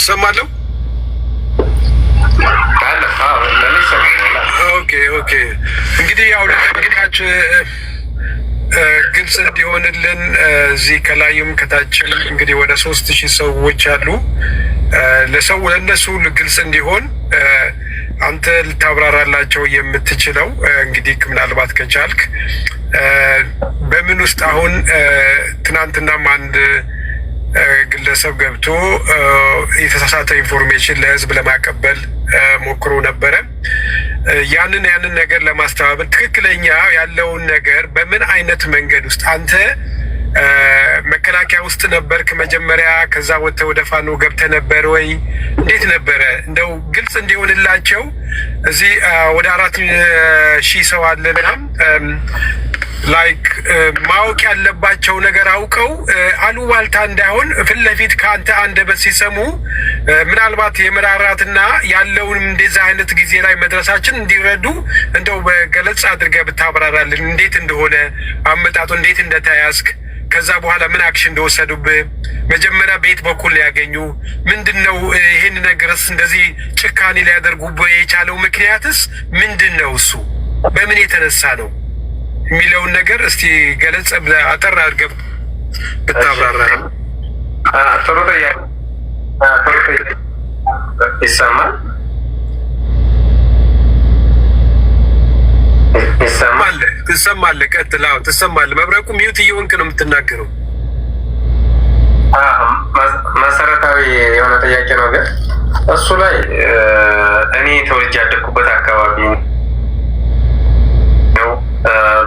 ትሰማለህ? ኦኬ እንግዲህ ያው ለእንግዳችን ግልጽ እንዲሆንልን እዚህ ከላይም ከታችም እንግዲህ ወደ 3000 ሰዎች አሉ። ለእነሱ ግልጽ እንዲሆን አንተ ልታብራራላቸው የምትችለው እንግዲህ ምናልባት ከቻልክ በምን ውስጥ አሁን ትናንትናም አንድ ግለሰብ ገብቶ የተሳሳተ ኢንፎርሜሽን ለህዝብ ለማቀበል ሞክሮ ነበረ። ያንን ነገር ለማስተባበል ትክክለኛ ያለውን ነገር በምን አይነት መንገድ ውስጥ አንተ መከላከያ ውስጥ ነበርክ መጀመሪያ፣ ከዛ ወጥተህ ወደ ፋኖ ገብተህ ነበር ወይ? እንዴት ነበረ? እንደው ግልጽ እንዲሆንላቸው እዚህ ወደ 4000 ሰው አለና ላይክ ማወቅ ያለባቸው ነገር አውቀው አሉባልታ እንዳይሆን ፊት ለፊት ከአንተ አንደበት ሲሰሙ ምናልባት የመራራትና ያለውን እንደዛ አይነት ጊዜ ላይ መድረሳችን እንዲረዱ እንደው በገለጽ አድርገህ ብታብራራልን እንዴት እንደሆነ አመጣጡ፣ እንዴት እንደተያዝክ፣ ከዛ በኋላ ምን አክሽን እንደወሰዱብህ፣ መጀመሪያ በየት በኩል ሊያገኙ፣ ምንድነው ይሄን ነገርስ እንደዚህ ጭካኔ ሊያደርጉብህ የቻለው ምክንያትስ ምንድነው? እሱ በምን የተነሳ ነው የሚለውን ነገር እስቲ ገለጽ ብለህ አጠር አድርገህ ብታብራራ። ጥሩ ይሰማል? ትሰማለህ? ቀጥል። አዎ ትሰማለህ። መብረቁ ሚዩት እየሆንክ ነው የምትናገረው። መሰረታዊ የሆነ ጥያቄ ነው፣ ግን እሱ ላይ እኔ ተወልጄ ያደግኩበት አካባቢ ነው።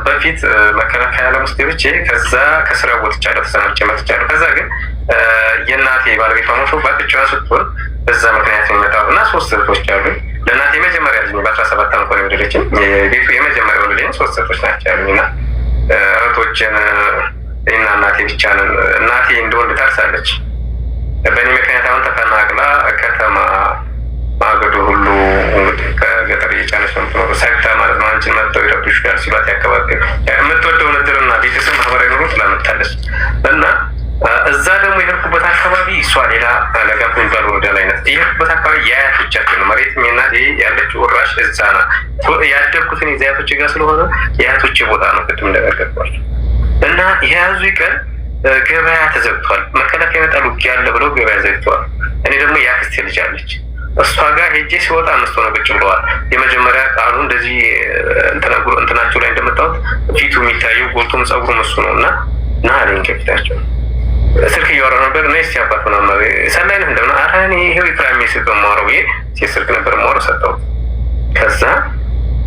በፊት መከላከያ ለሙስሊሞች ከዛ ከስራ ወጥቻለሁ፣ ተሰናብቼ መጥቻለሁ። ከዛ ግን የእናቴ ባለቤቷ ሞቶባት ብቻዋን ስትሆን በዛ ምክንያት የሚመጣው እና 3 እህቶች አሉ። ለእናቴ የመጀመሪያ ልጅ በ17 ዓመት ነው የወለደችኝ። የቤቱ የመጀመሪያ ልጅ 3 እህቶች ናቸው ያሉኝ እና እህቶችን እና እናቴ ብቻ ነን። እናቴ እንደወንድ ታርሳለች። በእኔ ምክንያት አሁን ተፈናቅላ ከተማ ማገዶ ሁሉ ከገጠር እየጫነች ነው የምትኖረው። ሰግታ ማለት ነው። አንቺን መጥተው ይረብሹሻል ሲሏት ያካባቢ የምትወደውን እድርና ቤተሰብ ማህበራዊ ኑሮ ትላመታለች እና እዛ ደግሞ የሄድኩበት አካባቢ እሷ ሌላ ለጋፍ የሚባል ወረዳ ላይ ናት። የሄድኩበት አካባቢ የአያቶቻችን ነው። መሬት እናቴ ያለች ወራሽ እዛ ናት። ያደግኩትን የአያቶች ጋር ስለሆነ የአያቶች ቦታ ነው። ቅድም እንደነገርኳቸው እና የያዙ ቀን ገበያ ተዘግቷል። መከላከያ ይመጣል ውጊያ አለ ብለው ገበያ ዘግተዋል። እኔ ደግሞ የአክስቴ ልጅ አለች። እሷ ጋር ሄጄ ሲወጣ እነሱ ነው ቁጭ ብለዋል። የመጀመሪያ ቃሉ እንደዚህ እንትናቸው ላይ እንደመጣሁት ፊቱ የሚታየው ጎልቶም ጸጉሩም እሱ ነው እና አለኝ ከፊታቸው ስልክ እያወራ ነበር እና ስ ያባት ምናምን ሰላይ ነህ እንደምና አረ እኔ ይሄው ኢክራሚ ስልክ በማወራው ብዬ ስልክ ነበር ማወራው ሰጠሁት። ከዛ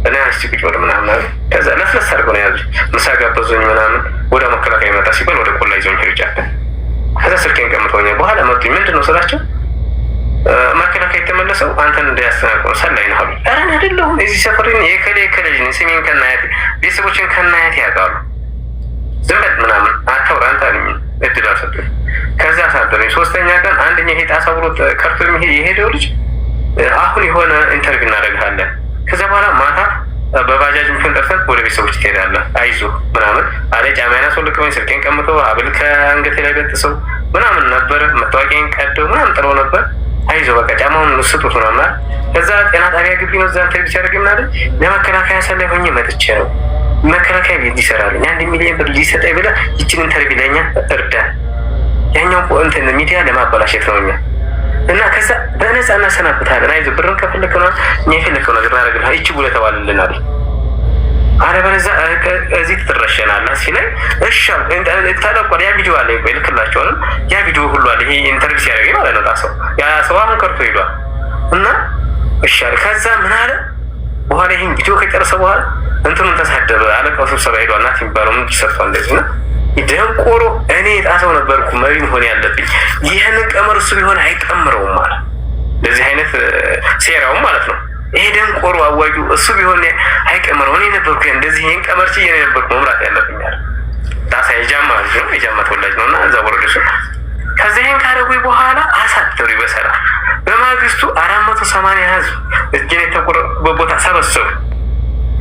እኔ አንስቲ ቁጭ ብሎ ምናምን ከዛ ለስለስ አድርገው ነው ያዙኝ። ምሳ ጋበዙኝ ምናምን። ወደ መከላከያ ይመጣ ሲባል ወደ ቆላ ይዞኝ ሄዱ ጫካ። ከዛ ስልኬን ቀምተውኛል። በኋላ መጡኝ። ምንድን ነው ስላቸው መከላከያ የተመለሰው አንተን እንዳያስተናግድ ነው ሰላይ ነው አሉ። ኧረ እኔ አይደለሁም እዚህ ሰፈሬን የከሌ ልጅ ነኝ። ስሜን ከናያቴ ቤተሰቦችን ከናያቴ ያውቃሉ። ዝም በል ምናምን አታውራ አንተ አሉኝ። እድል አልሰጡኝ። ከዛ አሳደረኝ። 3ኛ ቀን አንደኛው ሄጣ ሰብሮ ከርቶ የሄደው ልጅ አሁን የሆነ ኢንተርቪው እናደርግሃለን፣ ከዛ በኋላ ማታ በባጃጅ ምክን ጠርተን ወደ ቤተሰቦች ትሄዳለህ፣ አይዞህ ምናምን አለ። ጫማዬን አስወልቀውኝ ስልኬን ቀምተው ሀብል ከአንገቴ ላይ በጥሰው ምናምን ነበር። መታወቂያን ቀደው ምናምን ጥለው ነበር። አይዞህ በቃ ጫማውን ስጡት ምናምን። ከዛ ጤና ጣቢያ ግቢ ነው እዛ ኢንተርቪው ሲያደርግ ምናምን ለመከላከያ ሰላይ ሆኜ መጥቼ ነው መከላከያ ቤት ይሰራልኝ 1 ሚሊዮን ብር ሊሰጠኝ ብለህ ይችን ኢንተርቪው ለኛ እርዳ፣ ያኛው እንትን ሚዲያ ለማበላሸት ነው እኛ እና ከዛ በነፃ እናሰናብታለን። አይዞህ ብርን ከፈለክ ነው እኛ የፈለከው ነገር እናደርግልሃል፣ ይቺ ጉለ ተባልልናል። አለበለዚያ እዚህ ትረሸናለህ ሲለኝ እሺ ተለቆ ያ ቪዲዮ አለ ይልክላቸዋል። ያ ቪዲዮ ሁሉ አለ። ይሄ ኢንተርቪው ሲያደርግ ማለት ነው። ታሰው ያ ሰው አሁን ቀርቶ ሄዷል እና እሺ አለ። ከዛ ምን አለ በኋላ ይሄን ቪዲዮ ከጨረሰ በኋላ እንትኑን ተሳደበ። አለቃው ስብሰባ ሄዷል። እናት የሚባለው ምን ይሰርቷል እንደዚህ ነው። ደንቆሮ እኔ ጣሰው ነበርኩ መሪ መሆን ያለብኝ። ይህንን ቀመር እሱ ቢሆን አይቀምረውም ማለት ለዚህ አይነት ሴራው ማለት ነው። ይሄ ደንቆሮ አዋጁ እሱ ቢሆን አይቀምረው። እኔ ነበርኩ እንደዚህ ይሄን ቀመር ሲዬ ነበርኩ መምራት ያለብኝ አለ። ጣሳ የጃማ ልጅ ነው፣ የጃማ ተወላጅ ነውና እዛ ወረደሽ። ከዚህ ይሄን ካረጉኝ በኋላ አሳደሩ በሰላም። በማግስቱ 480 ህዝብ እጅን የተቆረጠበት ቦታ ሰበሰቡ።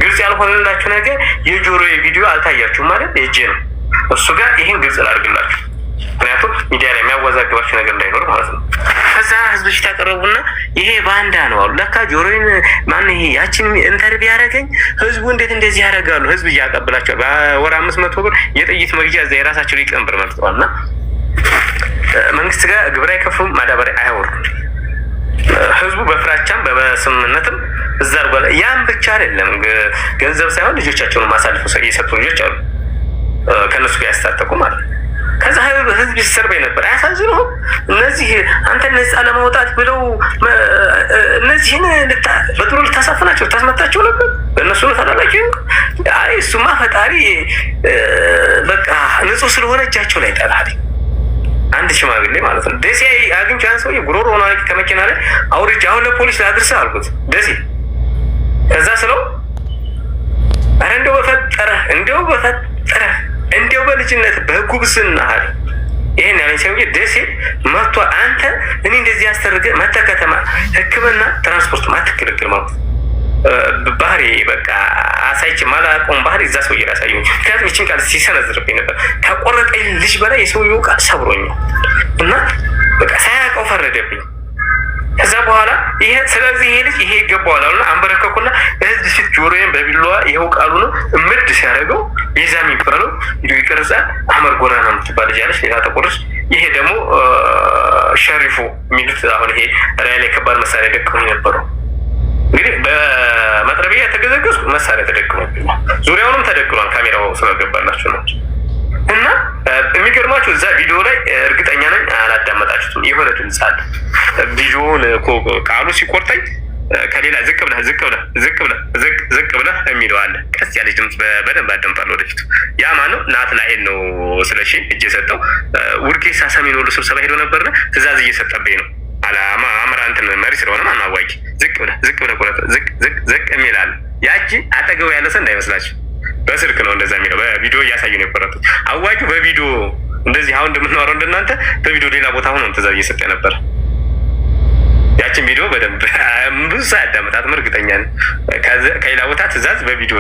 ግልጽ ያልሆነላችሁ ነገር የጆሮ ቪዲዮ አልታያችሁም ማለት የእጄ ነው። እሱ ጋር ይሄን ግልጽ ላድርግላችሁ፣ ምክንያቱም ሚዲያ ላይ የሚያወዛግባችሁ ነገር እንዳይኖር ማለት ነው። ከዛ ህዝብ ፊት ያቀረቡና ይሄ ባንዳ ነው አሉ። ለካ ጆሮዬን ማን ይሄ ያችን ኢንተርቪው ያደረገኝ ህዝቡ እንዴት እንደዚህ ያደርጋሉ? ህዝብ እያቀበላቸው በወር 500 ብር የጥይት መግዣ እዛ የራሳቸው ሊቀመንበር መርጠዋልና መንግስት ጋር ግብር አይከፍሉም፣ ማዳበሪያ አያወርዱም። ህዝቡ በፍራቻም በስምምነትም እዛ አድርጓል። ያም ብቻ አይደለም፣ ገንዘብ ሳይሆን ልጆቻቸውን ማሳልፈው የሰጡ ልጆች አሉ ከነሱ ጋር ያስታጠቁ ማለት ነው። ከዛ ህዝብ ሲሰርበኝ ነበር። አያሳዝኑም? እነዚህ አንተ ነፃ ለማውጣት ብለው እነዚህን በጥሩ ልታሳፍናቸው ልታስመታቸው ነበር። በእነሱ ነው ተላላኪ። አይ እሱማ ፈጣሪ በቃ ንጹህ ስለሆነ እጃቸው ላይ ጠላል። አንድ ሽማግሌ ማለት ነው ደሴ አግኝቼ ያን ሰውዬ ጉሮሮ ሆነ ከመኪና ላይ አውርጄ አሁን ለፖሊስ ላድርስ አልኩት ደሴ። ከዛ ስለው ኧረ እንደው በፈጠረ እንዲያው በልጅነት በጉብስና አለ ይሄን ያለኝ ሰውዬ ደሴ መጥቶ አንተ እኔ እንደዚህ ያስተርገ መተ ከተማ ሕክምና ትራንስፖርት ማትከለክል ማለት ባህሪ በቃ አሳይች ማላቆም ባህሪ እዛ ሰውዬ ላሳየኝ። ምክንያቱም ይችን ቃል ሲሰነዝርብኝ ነበር። ከቆረጠኝ ልጅ በላይ የሰውዬው ቃል ሰብሮኛል እና በቃ ሳያውቀው ፈረደብኝ። ከዛ በኋላ ይሄ ስለዚህ ይሄ ልጅ ይሄ ይገባዋል አሉና አንበረከኩና እህድ ፊት ጆሮዬን በቢላዋ ይኸው ቃሉ ነው እምድ ሲያደርገው ይዛ የሚባለው ቪዲዮ ይቀርጻል። አህመድ ጎራና የምትባል ልጅ አለች፣ ሌላ ተቆርስ። ይሄ ደግሞ ሸሪፎ የሚሉት አሁን ይሄ ራያ ላይ ከባድ መሳሪያ ደቅሞኝ ነበረው። እንግዲህ በመጥረቢያ የተገዘገዝኩ መሳሪያ ተደቅሞብኛል። ዙሪያውንም ተደቅኗል። ካሜራው ስለገባላችሁ ነው። እና የሚገርማችሁ እዛ ቪዲዮ ላይ እርግጠኛ ነኝ አላዳመጣችሁትም። የሆነ ድምፅ አለ። ቪዲዮውን ቃሉ ሲቆርጠኝ ከሌላ ዝቅ ብለህ የሚለው አለ። ቀስ ያለች ድምፅ በደንብ አዳምጣለሁ ወደፊቱ። ያ ማነው? ናትናኤል ነው ስለሺ እጅ የሰጠው። ውርጌሳ ሰሜን ወሎ ስብሰባ ሄዶ ነበርና ትእዛዝ እየሰጠብኝ ነው። አማራ እንትን መሪ ስለሆነ ማን አዋቂ ዝቅ ብለህ ቁረጥ ዝቅ የሚል አለ። ያቺ አጠገቡ ያለ ሰው እንዳይመስላችሁ በስልክ ነው እንደዛ የሚለው። በቪዲዮ እያሳዩ ነው የቆረጡት። አዋቂው በቪዲዮ እንደዚህ አሁን እንደምናወራው እንደናንተ በቪዲዮ ሌላ ቦታ ሆኖ ትእዛዝ እየሰጠ ነበር። ያችን ቪዲዮ በደንብ ብዙ ሰው ያዳመጣትም እርግጠኛ ነኝ። ከሌላ ቦታ ትእዛዝ በቪዲዮ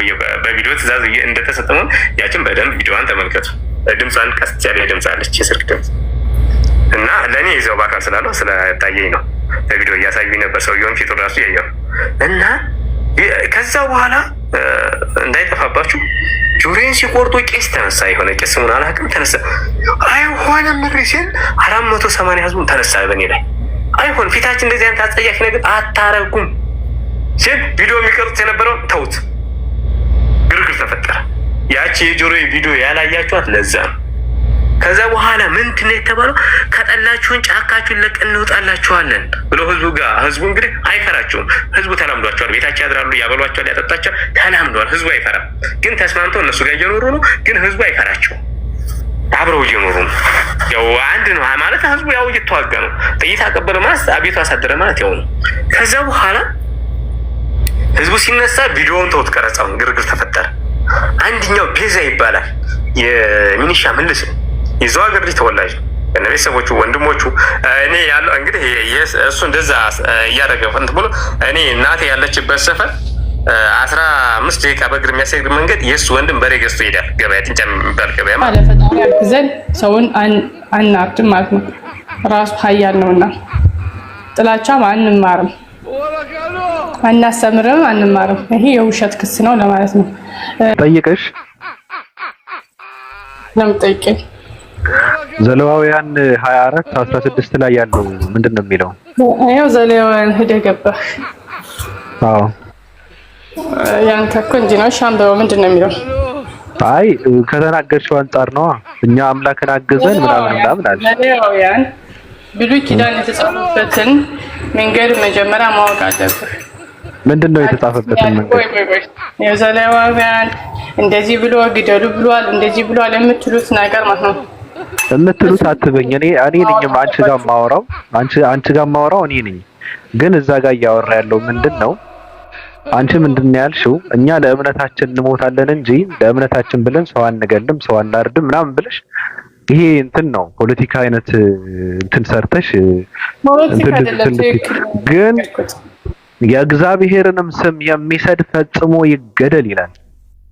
ትእዛዝ እንደተሰጠመን ያችን በደንብ ቪዲዮዋን ተመልከቱ። ድምጿን ቀስ ያለ ድምፅ አለች፣ የስልክ ድምፅ እና ለእኔ ይዘው በአካል ስላለው ስለታየኝ ነው። በቪዲዮ እያሳዩኝ ነበር። ሰውየውን ፊቱ ራሱ ያየው እና ከዛ በኋላ እንዳይጠፋባችሁ ጆሮዬን ሲቆርጡ ቄስ ተነሳ። የሆነ ቄስ ስሙን አላውቅም ተነሳ። አይሆንም ምሪሴን 480 ህዝቡን ተነሳ በእኔ ላይ። አይሆን ፊታችን እንደዚህ አይነት አጸያፊ ነገር አታረጉም ሲል ቪዲዮ የሚቀርጹት የነበረውን ተውት። ግርግር ተፈጠረ። ያቺ የጆሮዬ ቪዲዮ ያላያችኋት ለዛ ነው። ከዛ በኋላ ምንድን ነው የተባለው? ከጠላችሁን ጫካችሁን ለቀን እንወጣላችኋለን ብሎ ህዝቡ እንግዲህ አይፈራቸውም። ህዝቡ ተላምዷቸዋል። ቤታቸው ያድራሉ፣ ያበሏቸዋል፣ ያጠጣቸዋል። ተላምዷል። ህዝቡ አይፈራም። ግን ተስማምተው እነሱ ጋር እየኖሩ ነው። ግን ህዝቡ አይፈራቸውም። አብረው እየኖሩ ነው። ያው አንድ ነው ማለት ህዝቡ ያው እየተዋጋ ነው። ጥይት አቀበለ ማለት አቤቱ አሳደረ ማለት ያው ነው። ከዛ በኋላ ህዝቡ ሲነሳ ቪዲዮውን ተውት፣ ቀረጻውን። ግርግር ተፈጠረ። አንድኛው ቤዛ ይባላል የሚኒሻ ምልስ ነው። የዛው ሀገር ልጅ ተወላጅ ነው። እነ ቤተሰቦቹ ወንድሞቹ እኔ ያለው እንግዲህ እሱ እንደዛ እያደረገ እንትን ብሎ እኔ እናቴ ያለችበት ሰፈር 15 ደቂቃ በእግር የሚያስሄድ መንገድ የእሱ ወንድም በሬ ገዝቶ ይሄዳል። ገበያ ጥንጫ የሚባል ገበያ ማለት ፈጣሪ ያግዘን። ሰውን አናርድም ማለት ነው። ራሱ ኃያል ነውና ጥላቻም አንማርም፣ አናስተምርም፣ አንማርም። ይሄ የውሸት ክስ ነው ለማለት ነው። ጠይቀሽ ለምን ጠይቀኝ? ዘሌዋውያን 24:16 ላይ ያለው ምንድን ነው የሚለው? ያው ዘሌዋውያን ሄደህ ገባህ። አዎ ያንተ እኮ እንጂ ነው። ሻምበው ምንድን ነው የሚለው? አይ ከተናገርሽው አንጻር ነው። እኛ አምላክን አገዘን ምናምን አለ። ዘሌዋውያን ብሉይ ኪዳን የተጻፈበትን መንገድ መጀመሪያ ማወቅ አለብህ። ምንድን ነው የተጻፈበትን መንገድ? የዘሌዋውያን እንደዚህ ብሎ ግደሉ ብሏል፣ እንደዚህ ብሏል የምትሉት ነገር ማለት ነው። የምትሉት አትበኝ። እኔ ነኝ አንቺ ጋር ማወራው እኔ ነኝ። ግን እዛ ጋር እያወራ ያለው ምንድን ነው? አንቺ ምንድን ነው ያልሽው? እኛ ለእምነታችን እንሞታለን እንጂ ለእምነታችን ብለን ሰው አንገልም፣ ሰው አናርድም ምናምን ብለሽ ይሄ እንትን ነው ፖለቲካ አይነት እንትን ሰርተሽ ግን የእግዚአብሔርንም ስም የሚሰድብ ፈጽሞ ይገደል ይላል።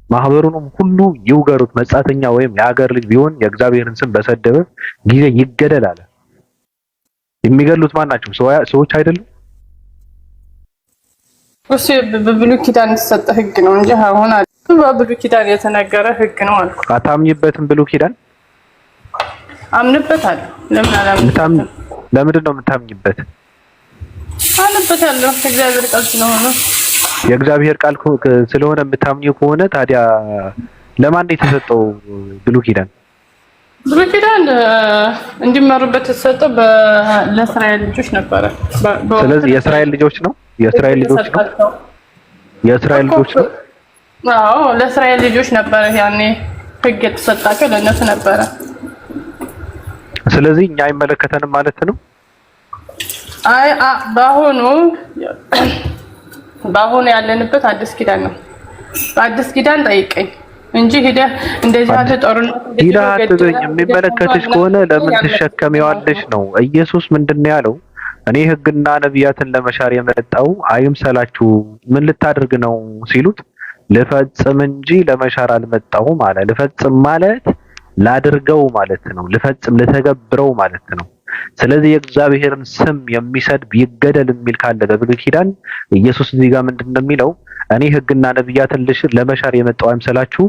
ማህበሩንም ሁሉ ይውገሩት፣ መጻተኛ ወይም የሀገር ልጅ ቢሆን የእግዚአብሔርን ስም በሰደበ ጊዜ ይገደል አለ። የሚገሉት ማን ናቸው? ሰዎች አይደሉም? እሱ በብሉይ ኪዳን የተሰጠ ህግ ነው እንጂ አሁን በብሉይ ኪዳን የተነገረ ህግ ነው አልኩ። አታምኝበትም? ብሉይ ኪዳን አምንበታለሁ። ለምን አላምንበትም? ለምንድን ነው የምታምኝበት? አምንበታለሁ። እግዚአብሔር ቃል ስለሆነ የእግዚአብሔር ቃል ስለሆነ የምታምኚው ከሆነ ታዲያ ለማን ነው የተሰጠው ብሉይ ኪዳን? ብሉይ ኪዳን እንዲመሩበት የተሰጠው ለእስራኤል ልጆች ነበረ። ስለዚህ የእስራኤል ልጆች ነው። የእስራኤል ልጆች ነው። አዎ ለእስራኤል ልጆች ነበረ ያኔ ህግ የተሰጣቸው ለእነሱ ነበረ። ስለዚህ እኛ አይመለከተንም ማለት ነው። አይ በአሁኑ ያለንበት አዲስ ኪዳን ነው። በአዲስ ኪዳን ጠይቀኝ እንጂ ሄደህ እንደዚህ ያለ ጦርነት የሚመለከትሽ ከሆነ ለምን ትሸከሚዋለሽ ነው። ኢየሱስ ምንድነው ያለው? እኔ ህግና ነቢያትን ለመሻር የመጣው አይምሰላችሁ። ምን ልታደርግ ነው ሲሉት ልፈጽም እንጂ ለመሻር አልመጣሁም አለ። ልፈጽም ማለት ላድርገው ማለት ነው። ልተገብረው ማለት ነው። ስለዚህ የእግዚአብሔርን ስም የሚሰድብ ይገደል የሚል ካለ በብሉይ ኪዳን ኢየሱስ እዚህ ጋር ምንድነው የሚለው? እኔ ህግና ነቢያትን ለመሻር የመጣው አይምሰላችሁ።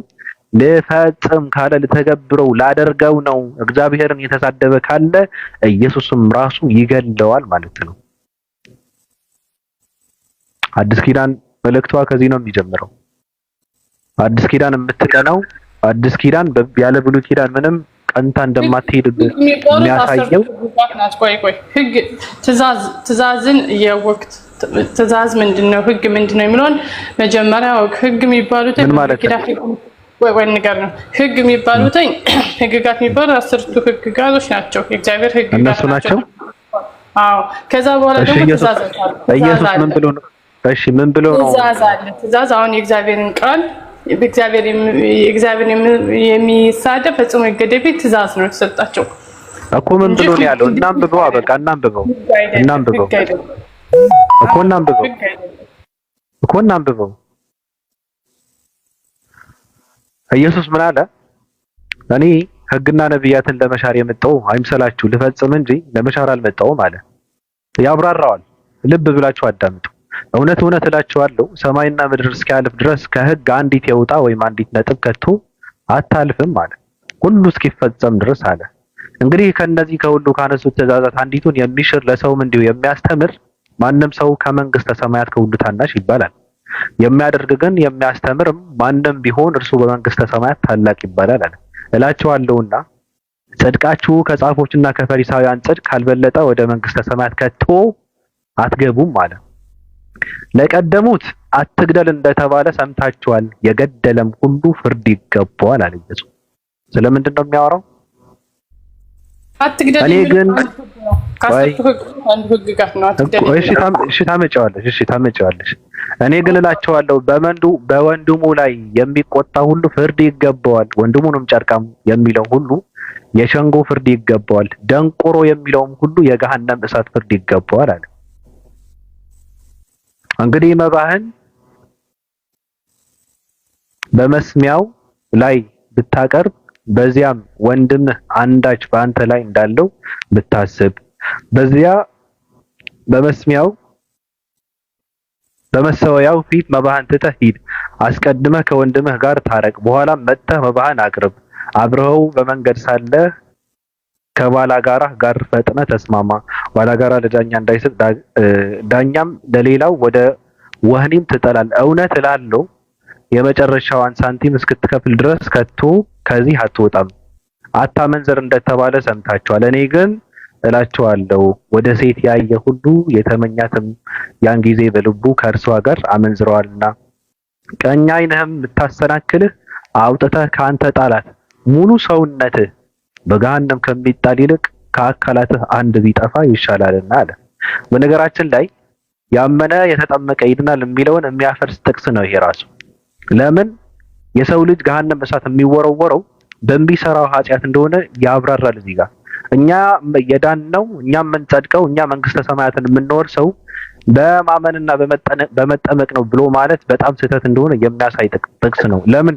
ልፈጽም ካለ ልተገብረው ላደርገው ነው። እግዚአብሔርን የተሳደበ ካለ ኢየሱስም ራሱ ይገለዋል ማለት ነው። አዲስ ኪዳን መልእክቷ ከዚህ ነው የሚጀምረው። አዲስ ኪዳን የምትቀናው አዲስ ኪዳን ያለ ብሉይ ኪዳን ምንም ቀንታ እንደማትሄድ የሚያሳየው ቆይ ህግ ትእዛዝን የወቅት ትእዛዝ ምንድነው? ህግ ምንድነው የሚለውን መጀመሪያ ህግ የሚባሉት ወይ ነገር ነው። ህግ የሚባሉት ህግጋት የሚባሉት 10ቱ ህግጋቶች ናቸው። የእግዚአብሔር ህግጋት እነሱ ናቸው። አዎ ከዛ በኋላ ደግሞ ትእዛዝ አለ። ኢየሱስ ምን ብሎ ነው? እሺ ምን ብሎ ነው? ትእዛዝ አለ። ትእዛዝ አሁን የእግዚአብሔርን ቃል እግዚአብሔር የሚሳደብ ፈጽሞ ይገደል ትእዛዝ ነው የተሰጣቸው እኮ። ምን ብሎ ነው ያለው? እናንብበው። በቃ እናንብበው እኮ እናንብበው። ኢየሱስ ምን አለ? እኔ ህግና ነቢያትን ለመሻር የመጣው አይምሰላችሁ፣ ልፈጽም እንጂ ለመሻር አልመጣሁም አለ። ያብራራዋል። ልብ ብላችሁ አዳምጡ። እውነት እውነት እላችኋለሁ ሰማይና ምድር እስኪያልፍ ድረስ ከህግ አንዲት የውጣ ወይም አንዲት ነጥብ ከቶ አታልፍም አለ፣ ሁሉ እስኪፈጸም ድረስ አለ። እንግዲህ ከነዚህ ከሁሉ ካነሱት ትእዛዛት አንዲቱን የሚሽር ለሰውም እንዲሁ የሚያስተምር ማንም ሰው ከመንግስተ ሰማያት ከሁሉ ታናሽ ይባላል። የሚያደርግ ግን የሚያስተምርም ማንም ቢሆን እርሱ በመንግስተ ሰማያት ታላቅ ይባላል አለ። እላችኋለሁና ጽድቃችሁ ከጻፎችና ከፈሪሳውያን ጽድቅ ካልበለጠ ወደ መንግስተ ሰማያት ከቶ አትገቡም አለ። ለቀደሙት አትግደል እንደተባለ ሰምታችኋል፣ የገደለም ሁሉ ፍርድ ይገባዋል አለ ኢየሱስ። ስለምንድን ነው የሚያወራው? አትግደል። እኔ ግን ታመጫዋለሽ። እኔ ግን እላቸዋለሁ በወንድሙ ላይ የሚቆጣ ሁሉ ፍርድ ይገባዋል፣ ወንድሙንም ጨርቃም የሚለው ሁሉ የሸንጎ ፍርድ ይገባዋል፣ ደንቆሮ የሚለውም ሁሉ የገሃነም እሳት ፍርድ ይገባዋል አለ። እንግዲህ መባህን በመስሚያው ላይ ብታቀርብ በዚያም ወንድምህ አንዳች በአንተ ላይ እንዳለው ብታስብ በዚያ በመሰዊያው ፊት መባህን ትተህ ሂድ። አስቀድመህ ከወንድምህ ጋር ታረቅ፣ በኋላም መጥተህ መባህን አቅርብ። አብረኸው በመንገድ ሳለህ ከባላጋራህ ጋር ፈጥነህ ተስማማ። ባላጋራ ለዳኛ እንዳይሰጥ ዳኛም ለሌላው ወደ ወህኒም ትጠላለህ። እውነት እላለሁ የመጨረሻዋን ሳንቲም እስክትከፍል ድረስ ከቶ ከዚህ አትወጣም። አታመንዝር እንደተባለ ሰምታችኋል። እኔ ግን እላችኋለሁ ወደ ሴት ያየ ሁሉ የተመኛትም ያን ጊዜ በልቡ ከእርሷ ጋር አመንዝረዋልና። ቀኝ ዓይንህም የምታሰናክልህ አውጥተህ ከአንተ ጣላት። ሙሉ ሰውነትህ በገሃነም ከሚጣል ይልቅ ከአካላትህ አንድ ቢጠፋ ይሻላልና አለ። በነገራችን ላይ ያመነ የተጠመቀ ይድናል የሚለውን የሚያፈርስ ጥቅስ ነው ይሄ ራሱ። ለምን የሰው ልጅ ገሃነም እሳት የሚወረወረው በሚሰራው ኃጢአት እንደሆነ ያብራራል እዚህ ጋር። እኛ የዳነው እኛ የምንጸድቀው እኛ መንግስተ ሰማያትን የምንወርሰው በማመንና በመጠመቅ ነው ብሎ ማለት በጣም ስህተት እንደሆነ የሚያሳይ ጥቅስ ነው። ለምን